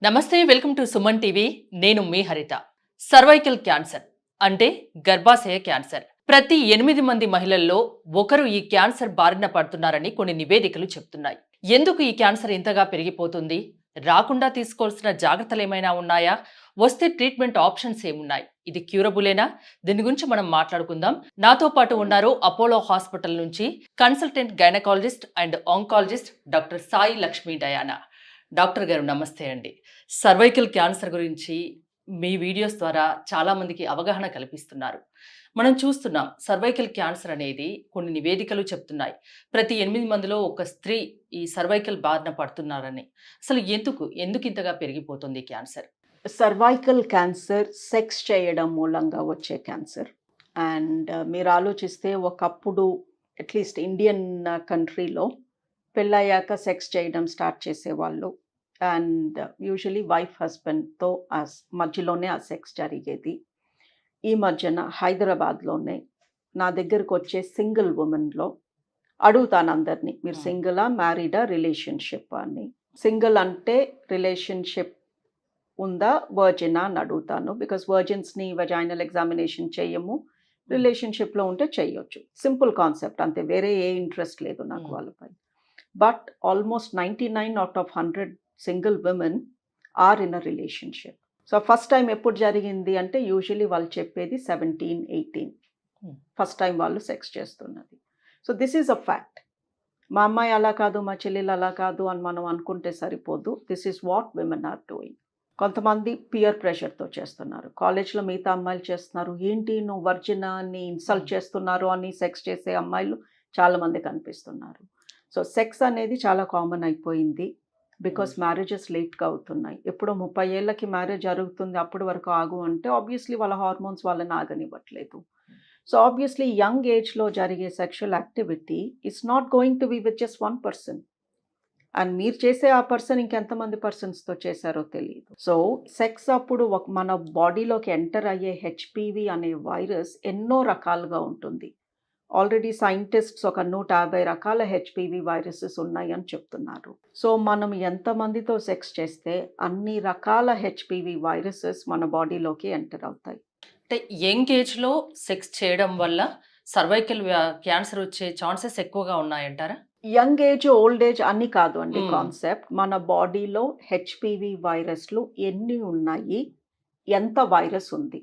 నమస్తే, welcome to Suman TV. నేను మీ హరిత. సర్వైకల్ క్యాన్సర్ అంటే గర్భాశయ క్యాన్సర్. ప్రతి 8 మంది మహిళల్లో ఒకరు ఈ క్యాన్సర్ బారిన పడుతున్నారని కొన్ని నివేదికలు చెప్తున్నాయి. ఎందుకు ఈ క్యాన్సర్ ఇంతగా పెరిగిపోతుంది? రాకుండా తీసుకోవాల్సిన జాగ్రత్తలు ఏమైనా ఉన్నాయా? వస్తే ట్రీట్మెంట్ ఆప్షన్స్ ఏమున్నాయి? ఇది క్యూరబులేనా? దీని గురించి మనం మాట్లాడుకుందాం. నాతో పాటు ఉన్నారు అపోలో హాస్పిటల్ నుంచి consultant gynaecologist and oncologist doctor Sai Lakshmi Diana. Doctor గారు నమస్తే అండి. సర్వైకల్ క్యాన్సర్ గురించి మీ వీడియోస్ ద్వారా చాలామందికి అవగాహన కల్పిస్తున్నారు. మనం చూస్తున్నాం సర్వైకల్ క్యాన్సర్ అనేది కొన్ని నివేదికలు చెప్తున్నాయి. ప్రతి 8 మందిలో ఒక స్త్రీ ఈ సర్వైకల్ బారిన పడుతున్నారని. అసలు ఎందుకు ఇంతగా పెరిగిపోతుంది క్యాన్సర్? సర్వైకల్ క్యాన్సర్ సెక్స్ చేయడం మూలంగా వచ్చే క్యాన్సర్. అండ్ మీరు ఆలోచిస్తే ఒకప్పుడు అట్లీస్ట్ ఇండియన్ కంట్రీలో పెళ్ళయ్యాక సెక్స్ చేయడం స్టార్ట్ చేసేవాళ్ళు. అండ్ యూజువలీ వైఫ్ హస్బెండ్తో మధ్యలోనే ఆ సెక్స్ జరిగేది. ఈ మధ్యన హైదరాబాద్లోనే నా దగ్గరకు వచ్చే సింగిల్ ఉమెన్లో అడుగుతాను అందరినీ, మీరు సింగిలా, మ్యారీడా, రిలేషన్షిప్ అని. సింగిల్ అంటే రిలేషన్షిప్ ఉందా, వర్జినా అని అడుగుతాను. బికాస్ వర్జిన్స్ని వజైనల్ ఎగ్జామినేషన్ చేయము, రిలేషన్షిప్లో ఉంటే చేయొచ్చు. సింపుల్ కాన్సెప్ట్ అంతే, వేరే ఏ ఇంట్రెస్ట్ లేదు నాకు వాళ్ళపై. But almost 99 out of 100 single women are in a relationship. So first time ఎప్పుడు జరిగింది అంటే యూజువలీ వాళ్ళు చెప్పేది 17-18 ఫస్ట్ టైం వాళ్ళు సెక్స్ చేస్తున్నది. So this is a fact. మా అమ్మాయి అలా కాదు, మా చెల్లెలు అలా కాదు అని మనం అనుకుంటే సరిపోదు. This is what women are doing. కొంతమంది పియర్ ప్రెషర్తో చేస్తున్నారు. కాలేజ్లో మిగతా అమ్మాయిలు చేస్తున్నారు, ఏంటి నువ్వు వర్జినా అని ఇన్సల్ట్ చేస్తున్నారు అని సెక్స్ చేసే అమ్మాయిలు చాలామంది కనిపిస్తున్నారు. సో సెక్స్ అనేది చాలా కామన్ అయిపోయింది. బికాస్ మ్యారేజెస్ లేట్గా అవుతున్నాయి. ఎప్పుడో 30 ఏళ్ళకి మ్యారేజ్ జరుగుతుంది, అప్పటి వరకు ఆగు అంటే ఆబ్వియస్లీ వాళ్ళ హార్మోన్స్ వాళ్ళని ఆగనివ్వట్లేదు. సో ఆబ్వియస్లీ యంగ్ ఏజ్లో జరిగే sexual activity it's not going to be with just one person. And మీరు చేసే ఆ పర్సన్ ఇంకెంతమంది పర్సన్స్తో చేశారో తెలియదు. సో సెక్స్ అప్పుడు మన బాడీలోకి ఎంటర్ అయ్యే హెచ్పివి అనే వైరస్ ఎన్నో రకాలుగా ఉంటుంది. ఆల్రెడీ సైంటిస్ట్స్ ఒక 150 రకాల హెచ్పివి వైరసెస్ ఉన్నాయి అని చెప్తున్నారు. సో మనం ఎంతమందితో సెక్స్ చేస్తే అన్ని రకాల హెచ్పివి వైరసెస్ మన బాడీలోకి ఎంటర్ అవుతాయి. అంటే యంగ్ ఏజ్లో సెక్స్ చేయడం వల్ల సర్వైకల్ క్యాన్సర్ వచ్చే ఛాన్సెస్ ఎక్కువగా ఉన్నాయంటారా? యంగ్ ఏజ్, ఓల్డ్ ఏజ్ అన్ని కాదు అండి కాన్సెప్ట్. మన బాడీలో హెచ్పివి వైరస్లు ఎన్ని ఉన్నాయి, ఎంత వైరస్ ఉంది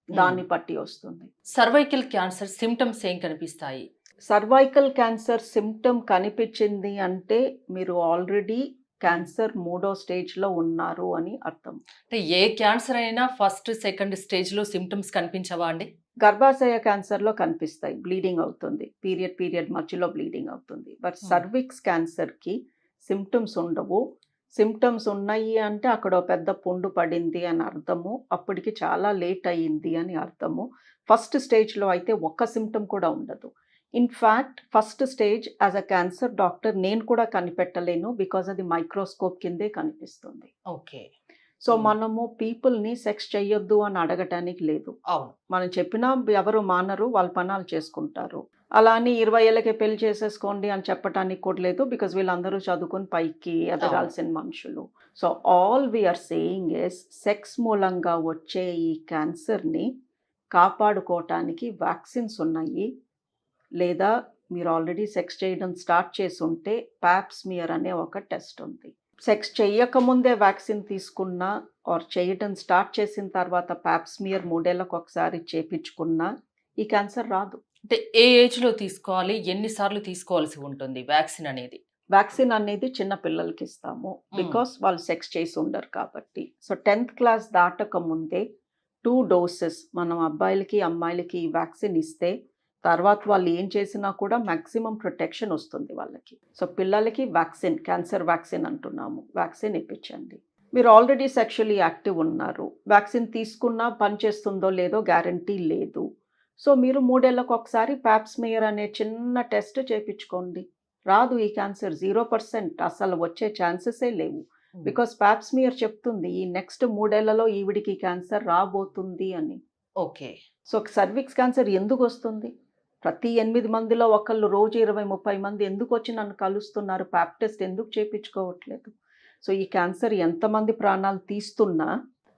దాన్ని బట్టి వస్తుంది. సర్వైకల్ క్యాన్సర్ సిమ్టమ్స్ ఏం కనిపిస్తాయి? సర్వైకల్ క్యాన్సర్ సిమ్టమ్ కనిపించింది అంటే మీరు ఆల్రెడీ క్యాన్సర్ 3వ స్టేజ్లో ఉన్నారు అని అర్థం. అంటే ఏ క్యాన్సర్ అయినా ఫస్ట్ సెకండ్ స్టేజ్లో సిమ్టమ్స్ కనిపించవా అండి? గర్భాశయ క్యాన్సర్లో కనిపిస్తాయి, బ్లీడింగ్ అవుతుంది, పీరియడ్ మధ్యలో బ్లీడింగ్ అవుతుంది. బట్ సర్విక్స్ క్యాన్సర్కి సిమ్టమ్స్ ఉండవు. సిమ్టమ్స్ ఉన్నాయి అంటే అక్కడ పెద్ద పుండు పడింది అని అర్థము, అప్పటికి చాలా లేట్ అయ్యింది అని అర్థము. ఫస్ట్ స్టేజ్లో అయితే ఒక్క సిమ్టమ్ కూడా ఉండదు. In fact first stage as a cancer doctor నేను కూడా కనిపెట్టలేను, బికాజ్ అది మైక్రోస్కోప్ కిందే కనిపిస్తుంది. ఓకే. సో మనము పీపుల్ని సెక్స్ చెయ్యొద్దు అని అడగటానికి లేదు. అవును, మనం చెప్పినా ఎవరు మానరు, వాళ్ళ పనాలు చేసుకుంటారు. అలా అని 20 ఏళ్ళకే పెళ్లి చేసేసుకోండి అని చెప్పడానికి కూడా లేదు, బికాజ్ వీళ్ళందరూ చదువుకుని పైకి ఎదగాల్సిన మనుషులు. So all we're saying is sex మూలంగా వచ్చే ఈ క్యాన్సర్ని కాపాడుకోవటానికి వ్యాక్సిన్స్ ఉన్నాయి. లేదా మీరు ఆల్రెడీ సెక్స్ చేయడం స్టార్ట్ చేసి ఉంటే ప్యాప్స్మియర్ అనే ఒక టెస్ట్ ఉంది. సెక్స్ చేయకముందే వ్యాక్సిన్ తీసుకున్నా ఆర్ చేయడం స్టార్ట్ చేసిన తర్వాత ప్యాప్స్మియర్ 3 ఏళ్ళకు ఒకసారి చేపించుకున్నా ఈ క్యాన్సర్ రాదు. అంటే ఏ ఏజ్లో తీసుకోవాలి, ఎన్నిసార్లు తీసుకోవాల్సి ఉంటుంది వ్యాక్సిన్ అనేది? వ్యాక్సిన్ అనేది చిన్న పిల్లలకి ఇస్తాము, బికాస్ వాళ్ళు సెక్స్ చేసి ఉండరు కాబట్టి. సో 10th క్లాస్ దాటక ముందే 2 డోసెస్ మనం అబ్బాయిలకి అమ్మాయిలకి ఈ వ్యాక్సిన్ ఇస్తే తర్వాత వాళ్ళు ఏం చేసినా కూడా మ్యాక్సిమం ప్రొటెక్షన్ వస్తుంది వాళ్ళకి. సో పిల్లలకి వ్యాక్సిన్, క్యాన్సర్ వ్యాక్సిన్ అంటున్నాము, వ్యాక్సిన్ ఇప్పించండి. మీరు ఆల్రెడీ సెక్షువల్లీ యాక్టివ్ ఉన్నారు, వ్యాక్సిన్ తీసుకున్నా పనిచేస్తుందో లేదో గ్యారంటీ లేదు. సో మీరు 3 ఏళ్ళకు ఒకసారి ప్యాప్స్మియర్ అనే చిన్న టెస్ట్ చేయించుకోండి. రాదు ఈ క్యాన్సర్, 0%, అసలు వచ్చే ఛాన్సెసే లేవు. బికాస్ ప్యాప్స్మియర్ చెప్తుంది ఈ నెక్స్ట్ 3 ఏళ్లలో ఈవిడికి క్యాన్సర్ రాబోతుంది అని. ఓకే. సో సర్విక్స్ క్యాన్సర్ ఎందుకు వస్తుంది? ప్రతి 8 మందిలో ఒకళ్ళు రోజు 20-30 మంది ఎందుకు వచ్చి నన్ను కలుస్తున్నారు, ప్యాప్ టెస్ట్ ఎందుకు చేయించుకోవట్లేదు? సో ఈ క్యాన్సర్ ఎంతమంది ప్రాణాలు తీస్తున్నా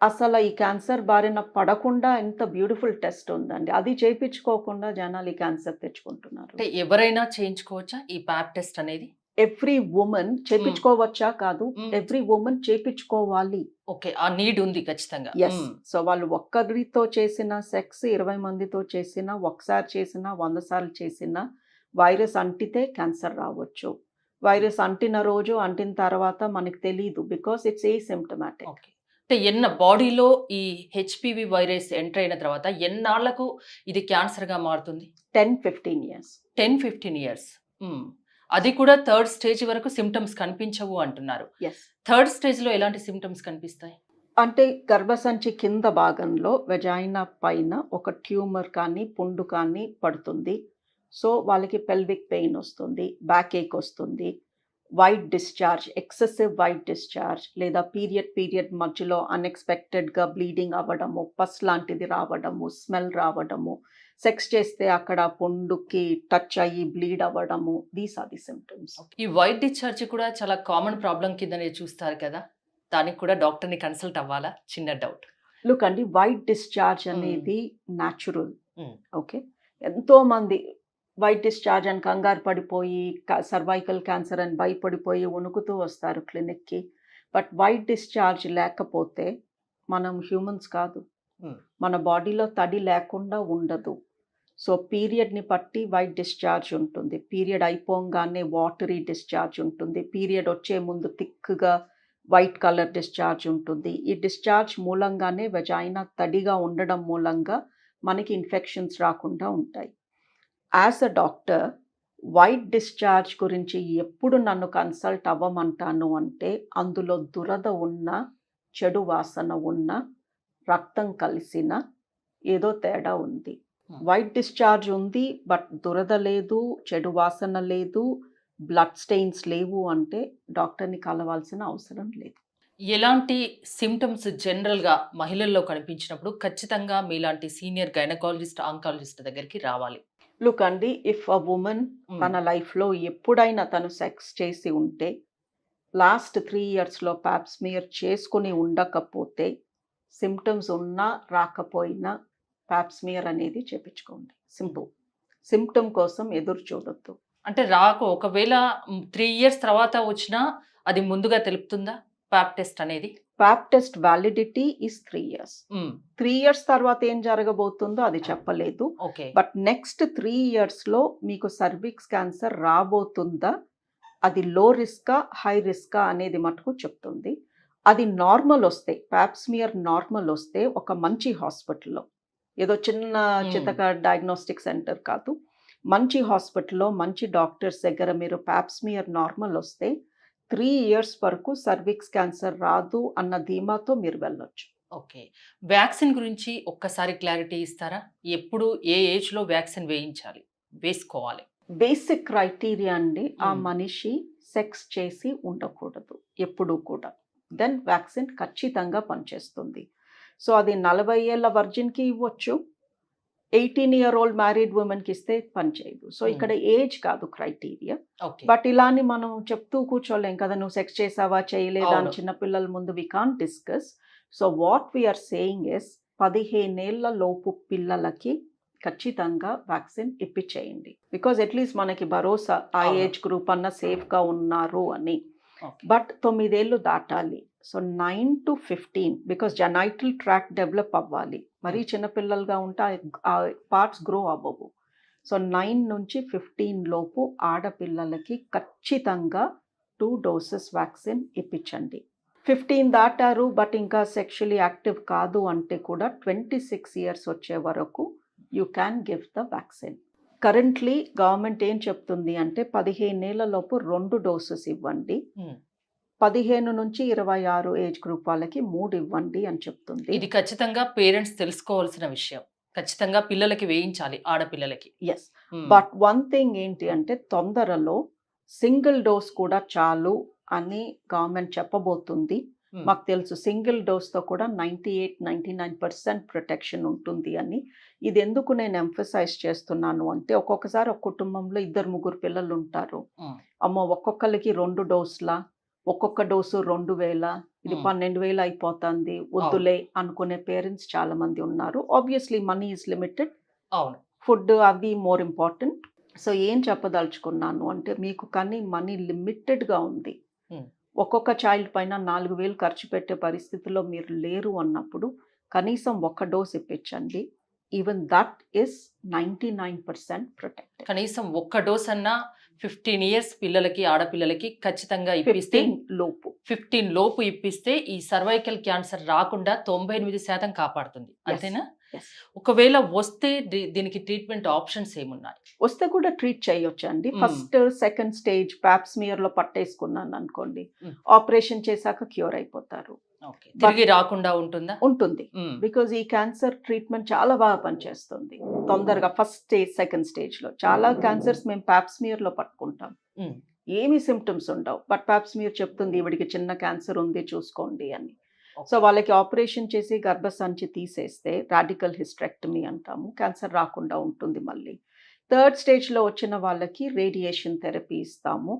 అసలు ఈ క్యాన్సర్ బారిన పడకుండా ఎంత బ్యూటిఫుల్ టెస్ట్ ఉందండి. అది చేయించుకోకుండా జనాలు ఈ క్యాన్సర్ తెచ్చుకుంటున్నారు. అంటే ఎవరైనా చేయించుకోవచ్చా ఈ ప్యాప్ టెస్ట్ అనేది? ఎవ్రీ వుమన్ చేపించుకోవచ్చా కాదు, మ్మ్. ఎవ్రీ వుమన్ చేపించుకోవాలి. ఓకే, ఆ నీడ్ ఉంది ఖచ్చితంగా. ఎస్. సో వాళ్ళు ఒక్కరితో చేసిన సెక్స్ 20 మందితో చేసిన, ఒకసారి చేసిన, 100 సార్లు చేసిన వైరస్ అంటితే క్యాన్సర్ రావచ్చు. వైరస్ అంటిన రోజు అంటిన తర్వాత మనకి తెలీదు, బికాస్ ఇట్స్ ఏసిమ్టమాటిక్. ఓకే, అంటే బాడీలో ఈ హెచ్పివి వైరస్ ఎంటర్ అయిన తర్వాత ఎన్నాళ్లకు ఇది క్యాన్సర్ గా మారుతుంది? 10-15 years. 10-15 ఇయర్స్. అది కూడా థర్డ్ స్టేజ్ వరకు సిమ్టమ్స్ కనిపించవు అంటున్నారు. ఎస్. థర్డ్ స్టేజ్ లో ఎలాంటి సిమ్టమ్స్ కనిపిస్తాయి? అంటే గర్భసంచి కింద భాగంలో వెజైనా పైన ఒక ట్యూమర్ కానీ పుండు కానీ పడుతుంది. సో వాళ్ళకి పెల్విక్ పెయిన్ వస్తుంది, బ్యాక్ ఏక్ వస్తుంది, white discharge, excessive white discharge, లేదా పీరియడ్ మధ్యలో అన్ఎక్స్పెక్టెడ్గా బ్లీడింగ్ అవ్వడము, పస్ లాంటిది రావడము, స్మెల్ రావడము, సెక్స్ చేస్తే అక్కడ పుండుకి టచ్ అయ్యి బ్లీడ్ అవ్వడము. These are the symptoms. ఈ వైట్ డిశ్చార్జ్ కూడా చాలా కామన్ ప్రాబ్లం కిందనే చూస్తారు కదా, దానికి కూడా డాక్టర్ని కన్సల్ట్ అవ్వాలా? చిన్న డౌట్. లుక్ అండి, వైట్ డిశ్చార్జ్ అనేది న్యాచురల్. Mm. ఓకే, ఎంతో మంది వైట్ డిశ్చార్జ్ అని కంగారు పడిపోయి సర్వైకల్ క్యాన్సర్ అని భయపడిపోయి వణుకుతూ వస్తారు క్లినిక్కి. బట్ వైట్ డిశ్చార్జ్ లేకపోతే మనం హ్యూమన్స్ కాదు. మన బాడీలో తడి లేకుండా ఉండదు. సో పీరియడ్ని బట్టి వైట్ డిశ్చార్జ్ ఉంటుంది, పీరియడ్ అయిపోగానే వాటరీ డిశ్చార్జ్ ఉంటుంది, పీరియడ్ వచ్చే ముందు థిక్గా వైట్ కలర్ డిశ్చార్జ్ ఉంటుంది. ఈ డిశ్చార్జ్ మూలంగానే వెజైనా తడిగా ఉండడం మూలంగా మనకి ఇన్ఫెక్షన్స్ రాకుండా ఉంటాయి. As a doctor, white discharge గురించి ఎప్పుడు నన్ను కన్సల్ట్ అవ్వమంటాను అంటే, అందులో దురద ఉన్న, చెడు వాసన ఉన్న, రక్తం కలిసిన ఏదో తేడా ఉంది. వైట్ డిశ్చార్జ్ ఉంది బట్ దురద లేదు, చెడు వాసన లేదు, బ్లడ్ స్టెయిన్స్ లేవు అంటే డాక్టర్ని కలవాల్సిన అవసరం లేదు. ఎలాంటి సిమ్టమ్స్ జనరల్గా మహిళల్లో కనిపించినప్పుడు ఖచ్చితంగా మీలాంటి సీనియర్ గైనకాలజిస్ట్, ఆంకాలజిస్ట్ దగ్గరికి రావాలి? లుక్ అండి, ఇఫ్ అ ఉమెన్ తన లైఫ్లో ఎప్పుడైనా తను సెక్స్ చేసి ఉంటే, లాస్ట్ 3 yearsలో ప్యాప్ స్మియర్ చేసుకుని ఉండకపోతే, సిమ్టమ్స్ ఉన్నా రాకపోయినా ప్యాప్ స్మియర్ అనేది చేపించుకోండి. సింపుల్. సిమ్టమ్ కోసం ఎదురు చూడొద్దు. అంటే ఒకవేళ 3 years తర్వాత వచ్చినా అది ముందుగా తెలుపుతుందా ప్యాప్ టెస్ట్ అనేది? Pap test validity is 3 years. 3 years తర్వాత ఏం జరగబోతుందో అది చెప్పలేదు. ఓకే, బట్ నెక్స్ట్ 3 yearsలో మీకు సర్విక్స్ క్యాన్సర్ రాబోతుందా, అది లో రిస్కా హై రిస్కా అనేది మటుకు చెప్తుంది. అది నార్మల్ వస్తే, ప్యాప్ స్మియర్ నార్మల్ వస్తే ఒక మంచి హాస్పిటల్లో, ఏదో చిన్న చితక డయాగ్నోస్టిక్ సెంటర్ కాదు, మంచి హాస్పిటల్లో మంచి డాక్టర్స్ దగ్గర మీరు ప్యాప్ స్మియర్ నార్మల్ వస్తే 3 years వరకు సర్విక్స్ క్యాన్సర్ రాదు అన్న ధీమాతో మీరు వెళ్ళొచ్చు. ఓకే. వ్యాక్సిన్ గురించి ఒక్కసారి క్లారిటీ ఇస్తారా? ఎప్పుడు ఏ ఏజ్లో వ్యాక్సిన్ వేసుకోవాలి? బేసిక్ క్రైటీరియా అండి, ఆ మనిషి సెక్స్ చేసి ఉండకూడదు ఎప్పుడూ కూడా. దెన్ వ్యాక్సిన్ ఖచ్చితంగా పనిచేస్తుంది. సో అది 40 ఏళ్ళ వర్జిన్కి ఇవ్వచ్చు, 18-year-old మ్యారీడ్ ఉమెన్కి ఇస్తే పనిచేయదు. సో ఇక్కడ ఏజ్ కాదు క్రైటీరియా. ఓకే, బట్ ఇలాని మనం చెప్తూ కూర్చోలేం కదా, నువ్వు సెక్స్ చేసావా చేయలేదా అని అవును. చిన్నపిల్లల ముందు we can't discuss. So what we're saying is 15 ఏళ్ళ లోపు పిల్లలకి ఖచ్చితంగా వ్యాక్సిన్ ఇప్పించేయండి. బికాజ్ అట్లీస్ట్ మనకి భరోసా ఆ అవును. ఏజ్ గ్రూప్ అన్న సేఫ్గా ఉన్నారు అని. ఓకే. బట్ 9 ఏళ్ళు దాటాలి. So 9 to 15, because genital track develop అవ్వాలి. మరీ చిన్నపిల్లలుగా ఉంటే ఆ పార్ట్స్ గ్రో అవ్వవు. సో 9 నుంచి 15 లోపు ఆడపిల్లలకి ఖచ్చితంగా 2 doses వ్యాక్సిన్ ఇప్పించండి. 15 దాటారు బట్ ఇంకా సెక్షువల్లీ యాక్టివ్ కాదు అంటే కూడా 26 years వచ్చే వరకు you can give the vaccine. Currently government ఏం చెప్తుంది అంటే 15 ఏళ్ల లోపు 2 doses ఇవ్వండి, 15 నుంచి 26 ఏజ్ గ్రూప్ వాళ్ళకి 3 ఇవ్వండి అని చెప్తుంది. ఇది ఖచ్చితంగా పేరెంట్స్ తెలుసుకోవాల్సిన విషయం. ఖచ్చితంగా పిల్లలకి వేయించాలి, ఆడపిల్లలకి. ఎస్. బట్ వన్ థింగ్ ఏంటి అంటే, తొందరలో సింగిల్ డోస్ కూడా చాలు అని గవర్నమెంట్ చెప్పబోతుంది. మాకు తెలుసు సింగిల్ డోస్తో కూడా 98-99% ప్రొటెక్షన్ ఉంటుంది అని. ఇది ఎందుకు నేను ఎంఫసైజ్ చేస్తున్నాను అంటే, ఒక్కొక్కసారి ఒక కుటుంబంలో 2-3 పిల్లలు ఉంటారు. అమ్మో ఒక్కొక్కరికి 2 డోసులా, ఒక్కొక్క డోసు 2000, ఇది 12,000 అయిపోతుంది, వద్దులే అనుకునే పేరెంట్స్ చాలా మంది ఉన్నారు. ఆబ్వియస్లీ మనీ ఈజ్ లిమిటెడ్, అవును. ఫుడ్ అవి మోర్ ఇంపార్టెంట్. సో ఏం చెప్పదలుచుకున్నాను అంటే, మీకు కానీ మనీ లిమిటెడ్గా ఉంది, Hmm. ఒక్కొక్క చైల్డ్ పైన 4,000 ఖర్చు పెట్టే పరిస్థితిలో మీరు లేరు అన్నప్పుడు కనీసం ఒక్క డోస్ ఇప్పించండి. Even that is 99% protected. కనీసం ఒక్క డోస్ అన్నా 15 ఇయర్స్ పిల్లలకి, ఆడపిల్లలకి ఖచ్చితంగా ఇప్పిస్తే 15 లోపు 15 లోపు ఇప్పిస్తే ఈ సర్వైకల్ క్యాన్సర్ రాకుండా 98% కాపాడుతుంది. అంతేనా? Yes. ఒకవేళ వస్తే దీనికి ట్రీట్మెంట్ ఆప్షన్స్ ఏమున్నాయి? వస్తే కూడా ట్రీట్ చేయొచ్చు అండి. ఫస్ట్ సెకండ్ స్టేజ్ ప్యాప్స్మియర్ లో పట్టేసుకున్నాను అనుకోండి, ఆపరేషన్ చేశాక క్యూర్ అయిపోతారు. ఓకే, తిరిగి రాకుండా ఉంటుందా? ఉంటుంది, బికాజ్ ఈ క్యాన్సర్ ట్రీట్మెంట్ చాలా బాగా పనిచేస్తుంది తొందరగా. ఫస్ట్ స్టేజ్ సెకండ్ స్టేజ్ లో చాలా క్యాన్సర్స్ మేము ప్యాప్స్మియర్ లో పట్టుకుంటాం, ఏమీ సిమ్టమ్స్ ఉండవు, బట్ ప్యాప్స్మియర్ చెప్తుంది ఈవిడికి చిన్న క్యాన్సర్ ఉంది చూసుకోండి అని. సో వాళ్ళకి ఆపరేషన్ చేసి గర్భసంచి తీసేస్తే రాడికల్ హిస్టరెక్టమీ అంటాము, క్యాన్సర్ రాకుండా ఉంటుంది. మళ్ళీ థర్డ్ స్టేజ్లో వచ్చిన వాళ్ళకి రేడియేషన్ థెరపీ ఇస్తాము.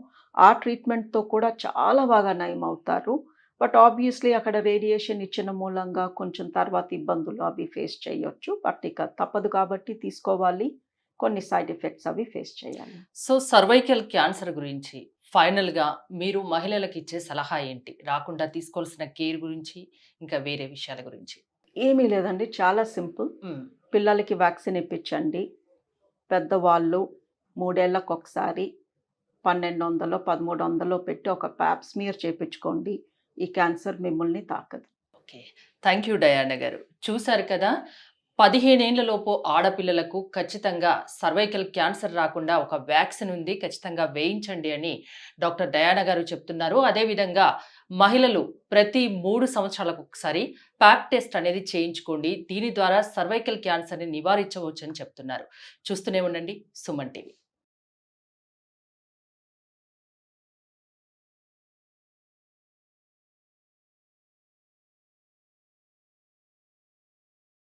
ఆ ట్రీట్మెంట్తో కూడా చాలా బాగా నయం అవుతారు. బట్ ఆబ్వియస్లీ అక్కడ రేడియేషన్ ఇచ్చిన మూలంగా కొంచెం తర్వాత ఇబ్బందులు అవి ఫేస్ చేయొచ్చు. బట్ ఇక తప్పదు కాబట్టి తీసుకోవాలి, కొన్ని సైడ్ ఎఫెక్ట్స్ అవి ఫేస్ చేయాలి. సో సర్వైకల్ క్యాన్సర్ గురించి ఫైనల్గా మీరు మహిళలకు ఇచ్చే సలహా ఏంటి? రాకుండా తీసుకోవాల్సిన కేర్ గురించి, ఇంకా వేరే విషయాల గురించి? ఏమీ లేదండి, చాలా సింపుల్. పిల్లలకి వ్యాక్సిన్ ఇప్పించండి. పెద్దవాళ్ళు 3 ఏళ్లకు ఒకసారి 1200 1300 పెట్టి ఒక ప్యాప్స్మియర్ చేయించుకోండి. ఈ క్యాన్సర్ మిమ్మల్ని తాకదు. ఓకే, థ్యాంక్ యూ డయానా గారు. చూశారు కదా, 15 ఏళ్లలోపు ఆడపిల్లలకు ఖచ్చితంగా సర్వైకల్ క్యాన్సర్ రాకుండా ఒక వ్యాక్సిన్ ఉంది, ఖచ్చితంగా వేయించండి అని డాక్టర్ డయానా గారు చెప్తున్నారు. అదేవిధంగా మహిళలు ప్రతి 3 సంవత్సరాలకు ఒకసారి ప్యాప్ టెస్ట్ అనేది చేయించుకోండి. దీని ద్వారా సర్వైకల్ క్యాన్సర్ని నివారించవచ్చు అని చెప్తున్నారు. చూస్తూనే ఉండండి సుమన్ టీవీ.